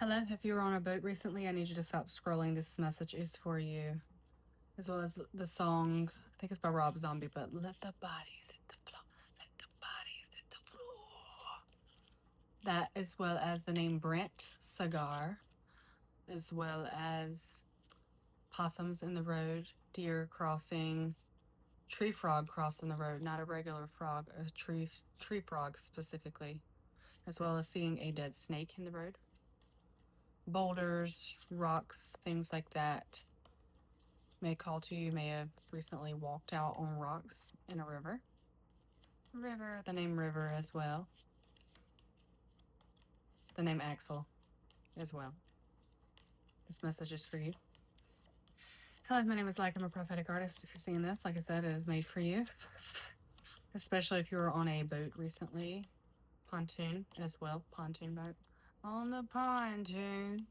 Hello, if you were on a boat recently, I need you to stop scrolling. This message is for you. As well as the song, I think it's by Rob Zombie, but let the bodies hit the floor. Let the bodies hit the floor. That, as well as the name Brent Cigar, as well as possums in the road, deer crossing, tree frog crossing the road, not a regular frog, a tree frog specifically, as well as seeing a dead snake in the road. Boulders, rocks, things like that may call to you. May have recently walked out on rocks in a river. River, the name River as well. The name Axel as well. This message is for you. Hello, my name is Like. I'm a prophetic artist. If you're seeing this, like I said, it is made for you. Especially if you were on a boat recently. Pontoon as well. Pontoon boat. On the pontoon.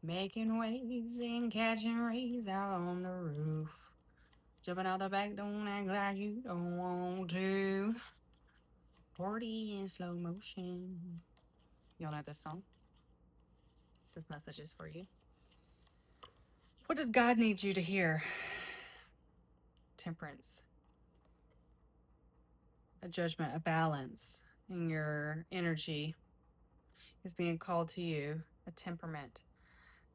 Making waves and catching rays out on the roof. Jumping out the back, don't act like you don't want to. Party in slow motion. Y'all know this song? This message is for you. What does God need you to hear? Temperance. A judgment, a balance in your energy is being called to you, a temperament.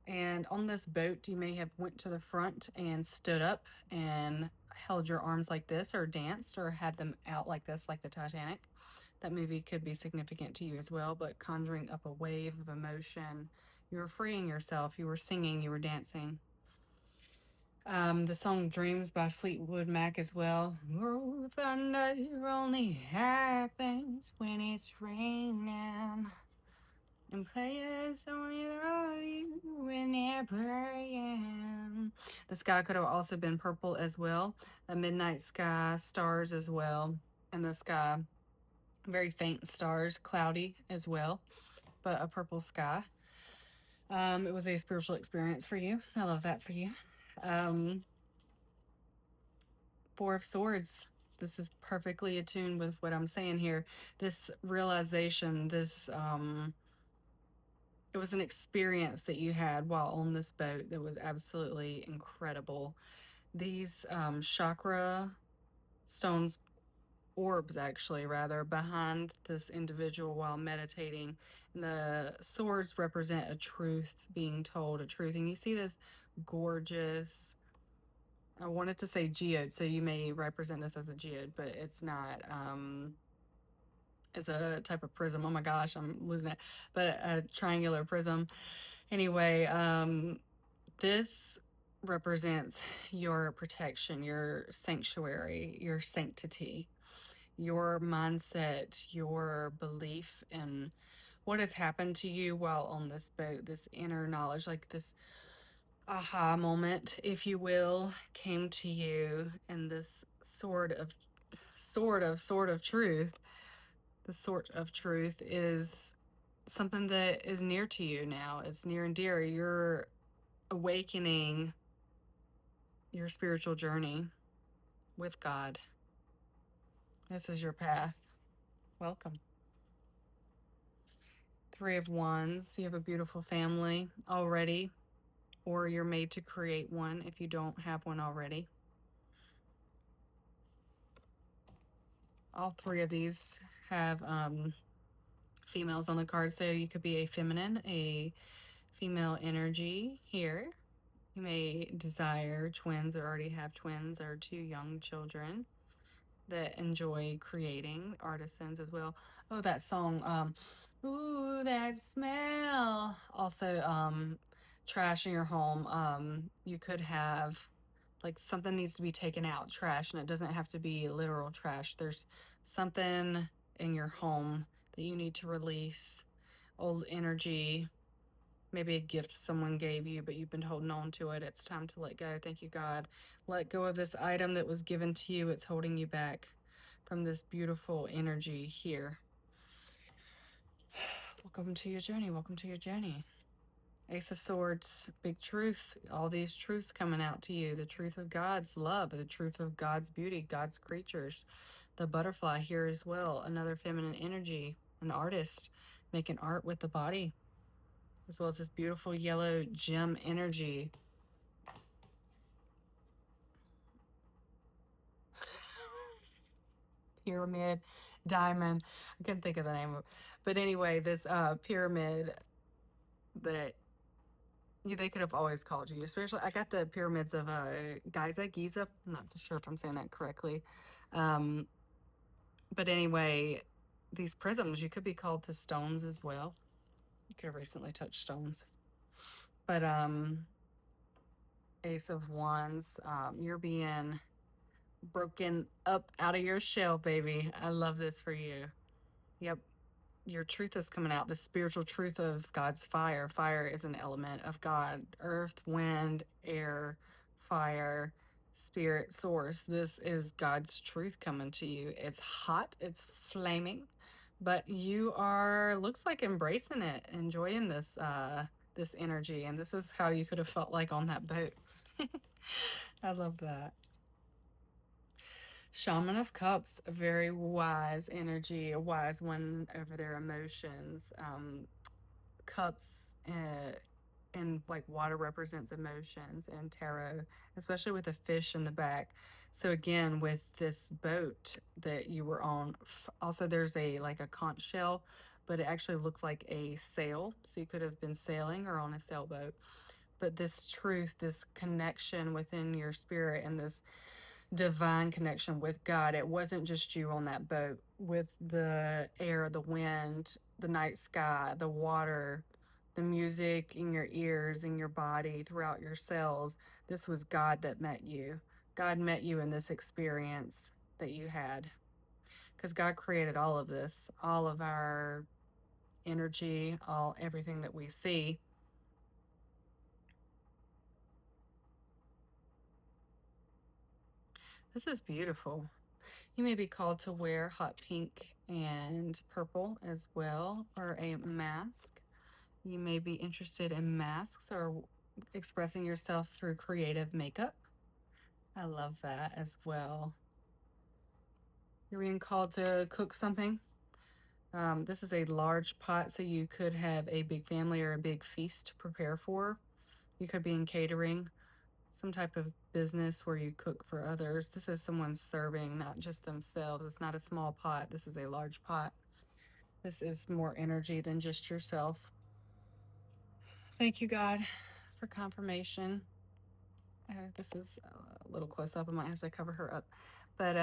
And on this boat, you may have went to the front and stood up and held your arms like this, or danced, or had them out like this, like the Titanic. That movie could be significant to you as well, but conjuring up a wave of emotion. You were freeing yourself, you were singing, you were dancing. The song Dreams by Fleetwood Mac as well. Oh, thunder only happens when it's raining. And players only love you when they're praying. The sky could have also been purple as well. A midnight sky, stars as well. In the sky, very faint stars, cloudy as well, but a purple sky. It was a spiritual experience for you. I love that for you. Four of Swords. This is perfectly attuned with what I'm saying here. This realization, it was an experience that you had while on this boat that was absolutely incredible. These chakra stones, orbs actually, rather, behind this individual while meditating. And the swords represent a truth being told, a truth. And you see this gorgeous, I wanted to say geode, so you may represent this as a geode, but it's not. It's a type of prism. Oh my gosh, I'm losing it. But a triangular prism. Anyway, this represents your protection, your sanctuary, your sanctity, your mindset, your belief in what has happened to you while on this boat, this inner knowledge, like this aha moment, if you will, came to you, and this sort of truth, the sort of truth is something that is near to you now. It's near and dear. You're awakening your spiritual journey with God. This is your path. Welcome. Three of Wands. You have a beautiful family already, or you're made to create one if you don't have one already. All three of these have females on the card, so you could be a feminine, a female energy here. You may desire twins or already have twins or two young children that enjoy creating, artisans as well. Oh, that song, ooh, that smell. Also, trash in your home. You could have, like, something needs to be taken out, trash, and it doesn't have to be literal trash. There's something in your home that you need to release, old energy, maybe a gift someone gave you, but you've been holding on to it. It's time to let go. Thank you, God. Let go of this item that was given to you. It's holding you back from this beautiful energy here. Welcome to your journey. Welcome to your journey. Ace of Swords, big truth. All these truths coming out to you. The truth of God's love, the truth of God's beauty, God's creatures. The butterfly here as well. Another feminine energy, an artist making art with the body. as well as this beautiful yellow gem energy. Pyramid, diamond. I couldn't think of the name of it. But anyway, this pyramid that they could have always called you. Especially, I got the pyramids of Giza. I'm not so sure if I'm saying that correctly. Um, but anyway, these prisms, you could be called to stones as well. You could have recently touched stones. But Ace of Wands, you're being broken up out of your shell, baby. I love this for you. Yep. Your truth is coming out, the spiritual truth of God's fire. Fire is an element of God, earth, wind, air, fire, spirit, source. This is God's truth coming to you. It's hot, it's flaming, but you are, looks like, embracing it, enjoying this energy, and this is how you could have felt like on that boat. I love that. Shaman of Cups, a very wise energy, a wise one over their emotions. Cups and like water represents emotions and tarot, especially with a fish in the back. So again, with this boat that you were on, also there's a like a conch shell, but it actually looked like a sail. So you could have been sailing or on a sailboat. But this truth, this connection within your spirit, and this divine connection with God. It wasn't just you on that boat with the air, the wind, the night sky, the water, the music in your ears, in your body, throughout your cells. This was God that met you. God met you in this experience that you had. Because God created all of this, all of our energy, all everything that we see. This is beautiful. You may be called to wear hot pink and purple as well, or a mask. You may be interested in masks or expressing yourself through creative makeup. I love that as well. You're being called to cook something. This is a large pot, so you could have a big family or a big feast to prepare for. You could be in catering, some type of business where you cook for others. This is someone serving, not just themselves. It's not a small pot. This is a large pot. This is more energy than just yourself. Thank you, God, for confirmation. This is a little close up. I might have to cover her up. But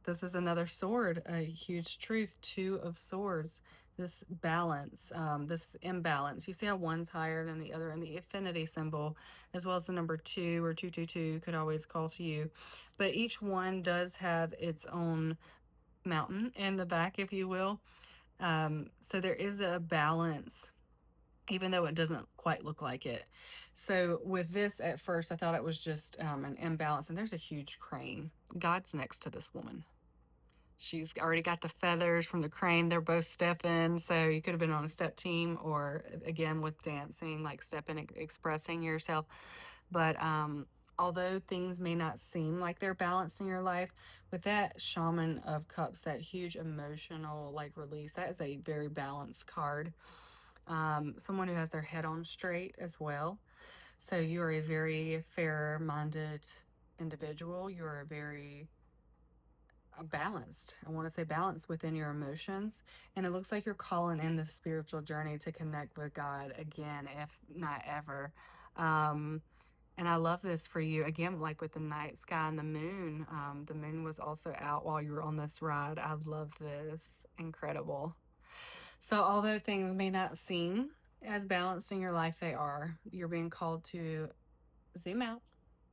this is another sword, a huge truth. Two of swords. This balance, this imbalance. You see how one's higher than the other, and the affinity symbol, as well as the number 2 or 222, could always call to you. But each one does have its own mountain in the back, if you will. So there is a balance, even though it doesn't quite look like it. So with this, at first, I thought it was just an imbalance, and there's a huge crane. God's next to this woman. She's already got the feathers from the crane. They're both stepping, so you could have been on a step team, or again with dancing, like stepping, expressing yourself. But although things may not seem like they're balanced in your life, with that Shaman of Cups, that huge emotional like release, that is a very balanced card. Someone who has their head on straight as well. So you are a very fair-minded individual. You are very balanced. I want to say balanced within your emotions. And it looks like you're calling in the spiritual journey to connect with God again, if not ever. And I love this for you. Again, like with the night sky and the moon. The moon was also out while you were on this ride. I love this. Incredible. So, although things may not seem as balanced in your life, they are. You're being called to zoom out,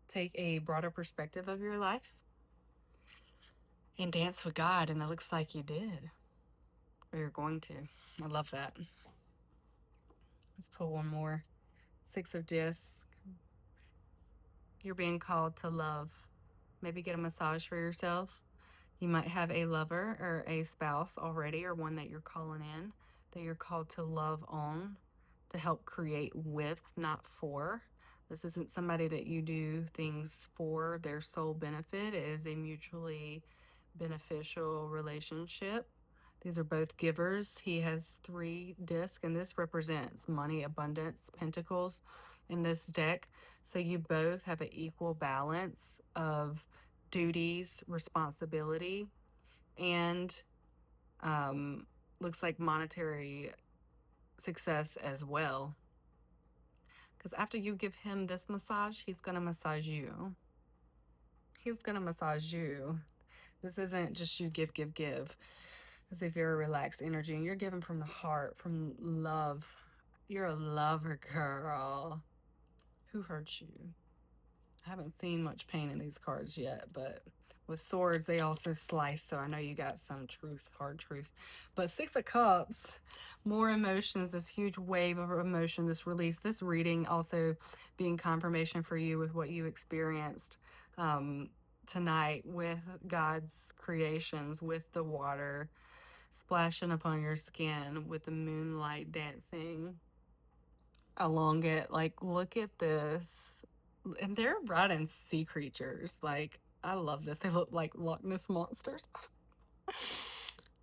take a broader perspective of your life, and dance with God. And it looks like you did, or you're going to. I love that. Let's pull one more. 6 of Discs. You're being called to love. Maybe get a massage for yourself. You might have a lover or a spouse already, or one that you're calling in, that you're called to love on, to help create with, not for. This isn't somebody that you do things for their sole benefit. It is a mutually beneficial relationship These are both givers. He has 3 discs, and this represents money, abundance, pentacles in this deck. So you both have an equal balance of duties, responsibility, and um, looks like monetary success as well. Because after you give him this massage, he's going to massage you. He's going to massage you. This isn't just you give, give, give. It's a very relaxed energy, and you're giving from the heart, from love. You're a lover, girl. Who hurt you? I haven't seen much pain in these cards yet, but with swords, they also slice, so I know you got some truth, hard truth. But Six of Cups, more emotions, this huge wave of emotion, this release, this reading also being confirmation for you with what you experienced um, tonight with God's creations, with the water splashing upon your skin, with the moonlight dancing along it. Like, look at this. And they're riding sea creatures. Like, I love this. They look like Loch Ness monsters.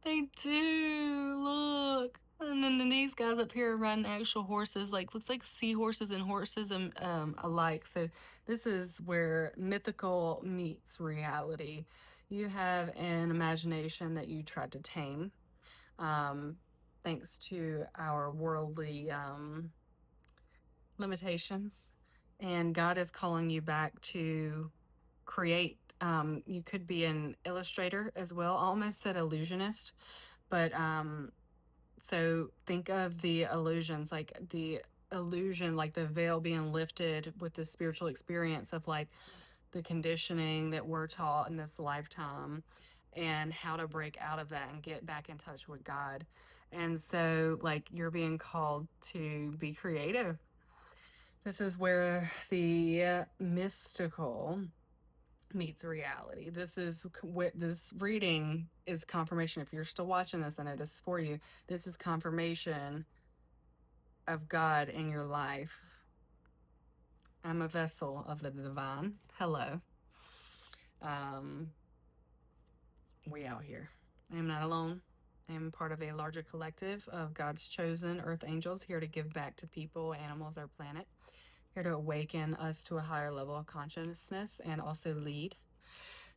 They do. Look. And then these guys up here are riding actual horses. Like, looks like seahorses and horses alike. So this is where mythical meets reality. You have an imagination that you tried to tame, um, thanks to our worldly limitations. And God is calling you back to create. You could be an illustrator as well. I almost said illusionist, but so think of the illusions, like the illusion, like the veil being lifted with the spiritual experience of like the conditioning that we're taught in this lifetime and how to break out of that and get back in touch with God. And so, like, you're being called to be creative. This is where the mystical meets reality. This is what this reading is confirmation. If you're still watching this, I know this is for you. This is confirmation of God in your life. I'm a vessel of the divine. Hello. Um, we out here. I am not alone. I am part of a larger collective of God's chosen earth angels here to give back to people, animals, our planet, here to awaken us to a higher level of consciousness and also lead.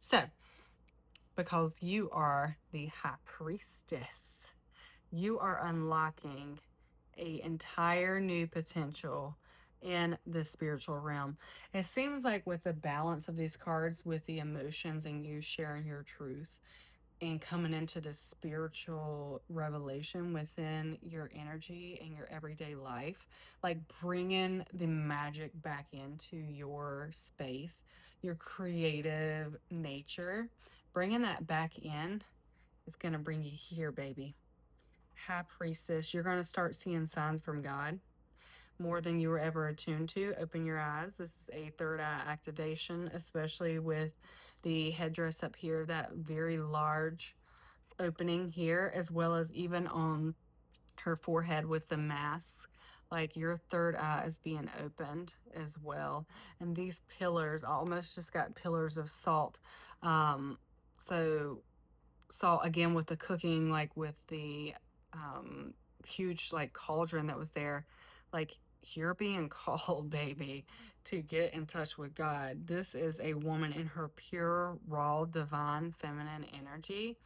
So, because you are the high priestess, you are unlocking a entire new potential in the spiritual realm. It seems like with the balance of these cards, with the emotions and you sharing your truth and coming into this spiritual revelation within your energy and your everyday life, like bringing the magic back into your space, your creative nature, bringing that back in is going to bring you here, baby. High priestess, you're going to start seeing signs from God more than you were ever attuned to. Open your eyes. This is a third eye activation, especially with the headdress up here, that very large opening here, as well as even on her forehead with the mask. Like your third eye is being opened as well. And these pillars, I almost just got pillars of salt. So salt again with the cooking, like with the um, huge like cauldron that was there. Like you're being called, baby, to get in touch with God. This is a woman in her pure, raw, divine, feminine energy.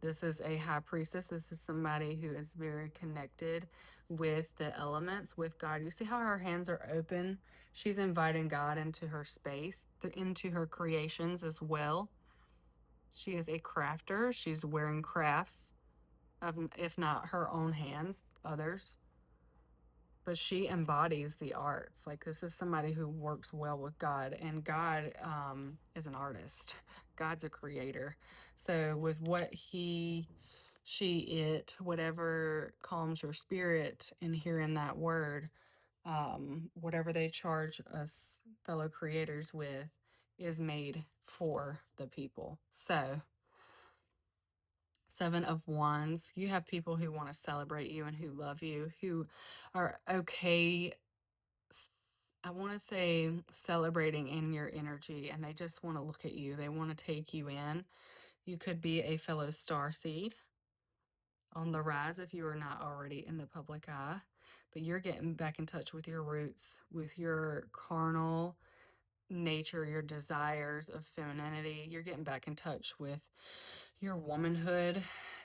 This is a high priestess. This is somebody who is very connected with the elements, with God. You see how her hands are open? She's inviting God into her space, into her creations as well. She is a crafter. She's wearing crafts of, if not her own hands, others. But she embodies the arts. Like this is somebody who works well with God, and God is an artist. God's a creator. So with what he, she, it, whatever calms your spirit in hearing that word, whatever they charge us fellow creators with, is made for the people. So 7 of Wands, you have people who want to celebrate you and who love you, who are okay, I want to say celebrating in your energy, and they just want to look at you. They want to take you in. You could be a fellow star seed. on the rise if you are not already in the public eye, but you're getting back in touch with your roots, with your carnal nature, your desires of femininity. You're getting back in touch with your womanhood.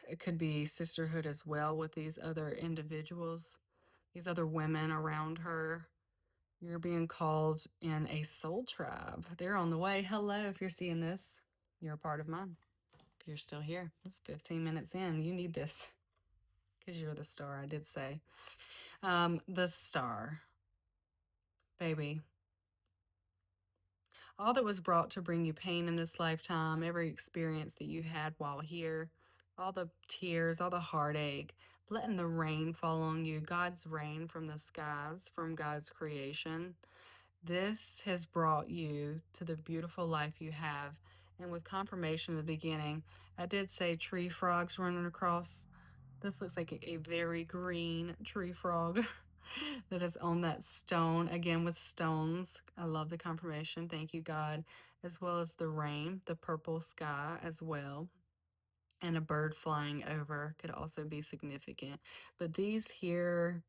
It could be sisterhood as well with these other individuals, these other women around her. You're being called in a soul tribe. They're on the way. Hello, if you're seeing this, you're a part of mine. If you're still here, it's 15 minutes in. You need this because you're the star, I did say. The star, baby. All that was brought to bring you pain in this lifetime, every experience that you had while here, all the tears, all the heartache, letting the rain fall on you, God's rain from the skies, from God's creation. This has brought you to the beautiful life you have. And with confirmation in the beginning, I did say tree frogs running across. This looks like a very green tree frog that is on that stone, again with stones. I love the confirmation. Thank you, God. As well as the rain, the purple sky as well. And a bird flying over could also be significant. But these here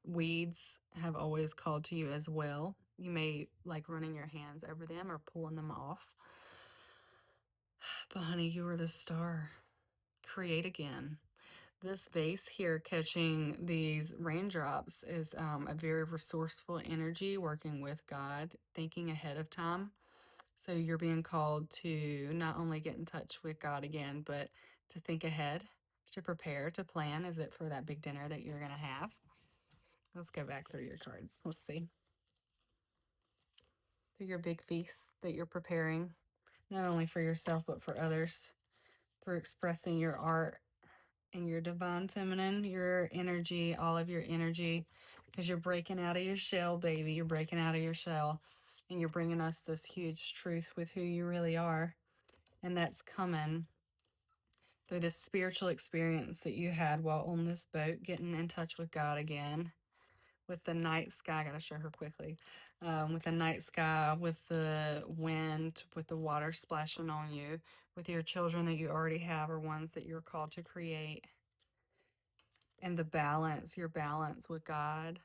weeds have always called to you as well. You may like running your hands over them or pulling them off. But honey, you are the star. Create again. This vase here catching these raindrops is a very resourceful energy working with God, thinking ahead of time. So you're being called to not only get in touch with God again, but to think ahead, to prepare, to plan. Is it for that big dinner that you're going to have? Let's go back through your cards. Let's see. Through your big feast that you're preparing, not only for yourself, but for others, through expressing your art and your divine feminine, your energy, all of your energy, because you're breaking out of your shell, baby. You're breaking out of your shell, and you're bringing us this huge truth with who you really are. And that's coming through this spiritual experience that you had while on this boat, getting in touch with God again. With the night sky, I gotta show her quickly. With the night sky, with the wind, with the water splashing on you, with your children that you already have or ones that you're called to create, and the balance, your balance with God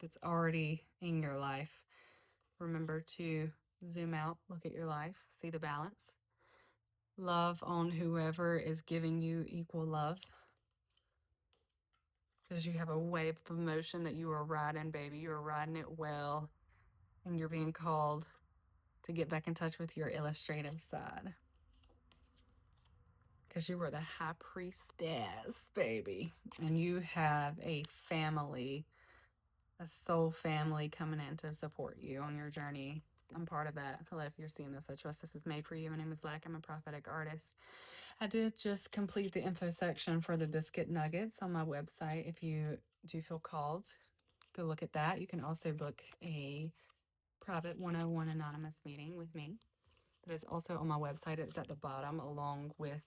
that's already in your life. Remember to zoom out, look at your life, see the balance. Love on whoever is giving you equal love. Because you have a wave of emotion that you are riding, baby. You are riding it well. And you're being called to get back in touch with your illustrative side. Because you were the high priestess, baby. And you have a family, a soul family coming in to support you on your journey. I'm part of that. Hello, if you're seeing this, I trust this is made for you. My name is Lack. I'm a prophetic artist. I did just complete the info section for the biscuit nuggets on my website. If you do feel called, go look at that. You can also book a private 101 anonymous meeting with me. That is also on my website. It's at the bottom along with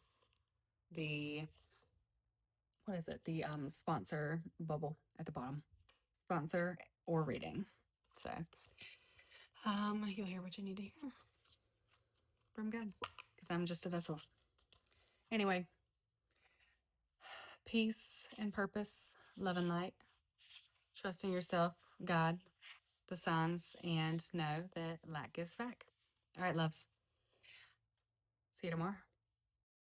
the, what is it? The sponsor bubble at the bottom. Sponsor or reading. So you'll hear what you need to hear from God because I'm just a vessel. Anyway, peace and purpose, love and light. Trust in yourself, God, the signs, and know that lack gives back. All right, loves. See you tomorrow.